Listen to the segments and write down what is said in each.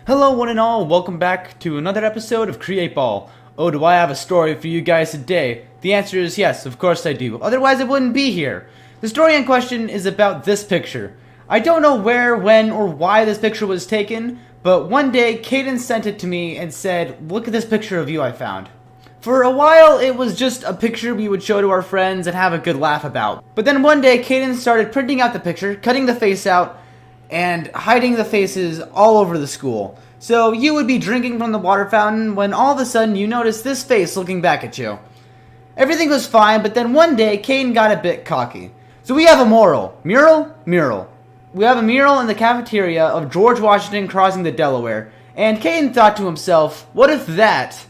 Hello one and all, welcome back to another episode of Cree Cult. Oh, do I have a story for you guys today? The answer is yes, of course I do. Otherwise I wouldn't be here. The story in question is about this picture. I don't know where, when, or why this picture was taken, but one day Caden sent it to me and said, look at this picture of you I found. For a while it was just a picture we would show to our friends and have a good laugh about. But then one day Caden started printing out the picture, cutting the face out, and hiding the faces all over the school. So you would be drinking from the water fountain when all of a sudden you notice this face looking back at you. Everything was fine, but then one day Caden got a bit cocky. So we have a mural. We have a mural in the cafeteria of George Washington crossing the Delaware, and Caden thought to himself, what if that,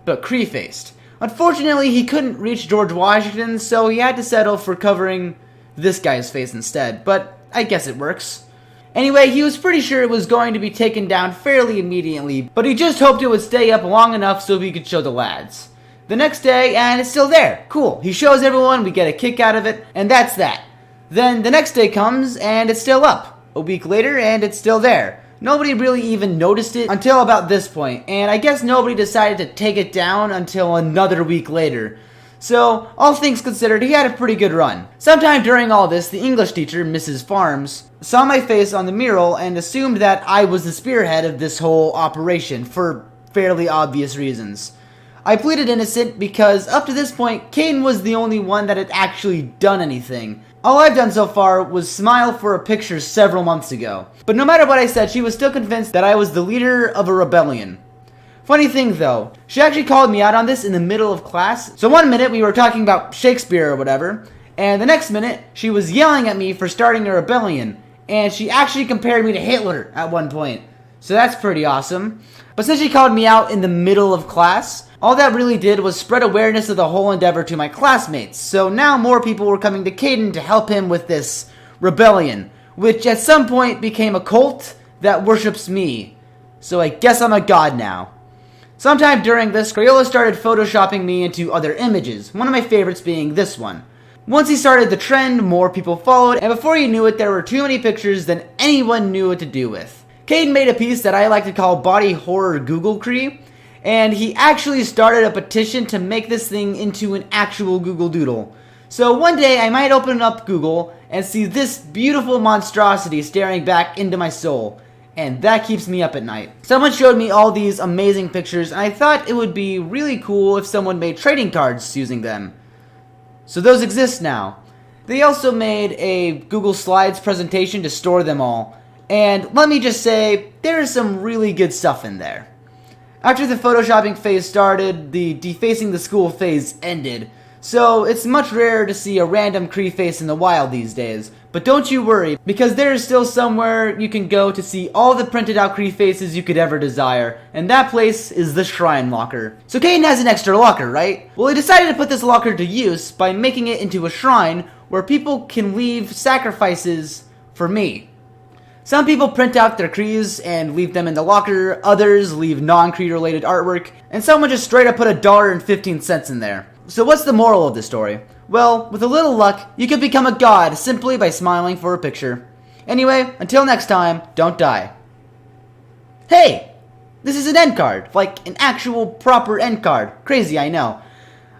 but Cree-faced. Unfortunately, he couldn't reach George Washington, so he had to settle for covering this guy's face instead, but I guess it works. Anyway, he was pretty sure it was going to be taken down fairly immediately, but he just hoped it would stay up long enough so he could show the lads. The next day, and it's still there. Cool. He shows everyone, we get a kick out of it, and that's that. Then the next day comes, and it's still up. A week later, and it's still there. Nobody really even noticed it until about this point, and I guess nobody decided to take it down until another week later. So, all things considered, he had a pretty good run. Sometime during all this, the English teacher, Mrs. Farms, saw my face on the mural and assumed that I was the spearhead of this whole operation for fairly obvious reasons. I pleaded innocent because up to this point, Caden was the only one that had actually done anything. All I've done so far was smile for a picture several months ago. But no matter what I said, she was still convinced that I was the leader of a rebellion. Funny thing though, she actually called me out on this in the middle of class. So one minute we were talking about Shakespeare or whatever, and the next minute she was yelling at me for starting a rebellion, and she actually compared me to Hitler at one point. So that's pretty awesome. But since she called me out in the middle of class, all that really did was spread awareness of the whole endeavor to my classmates. So now more people were coming to Caden to help him with this rebellion, which at some point became a cult that worships me. So I guess I'm a god now. Sometime during this, Crayola started photoshopping me into other images, one of my favorites being this one. Once he started the trend, more people followed, and before you knew it, there were too many pictures than anyone knew what to do with. Caden made a piece that I like to call Body Horror Google Cree, and he actually started a petition to make this thing into an actual Google Doodle. So one day I might open up Google and see this beautiful monstrosity staring back into my soul. And that keeps me up at night. Someone showed me all these amazing pictures, and I thought it would be really cool if someone made trading cards using them. So those exist now. They also made a Google Slides presentation to store them all. And let me just say, there is some really good stuff in there. After the photoshopping phase started, the defacing the school phase ended. So it's much rarer to see a random Cree face in the wild these days. But don't you worry, because there is still somewhere you can go to see all the printed out Cree faces you could ever desire, and that place is the Shrine Locker. So Caden has an extra locker, right? Well, he decided to put this locker to use by making it into a shrine where people can leave sacrifices for me. Some people print out their Crees and leave them in the locker, others leave non-Cree related artwork, and someone just straight up put $1.15 in there. So what's the moral of this story? Well, with a little luck, you could become a god simply by smiling for a picture. Anyway, until next time, don't die. Hey! This is an end card, like an actual proper end card. Crazy, I know.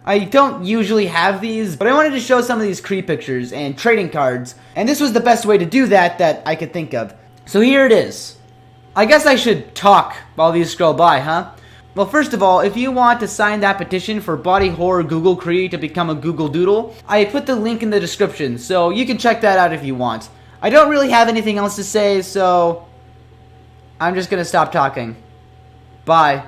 I don't usually have these, but I wanted to show some of these Cree pictures and trading cards, and this was the best way to do that I could think of. So here it is. I guess I should talk while these scroll by, huh? Well, first of all, if you want to sign that petition for Body Horror Google Cree to become a Google Doodle, I put the link in the description, so you can check that out if you want. I don't really have anything else to say, so I'm just gonna stop talking. Bye.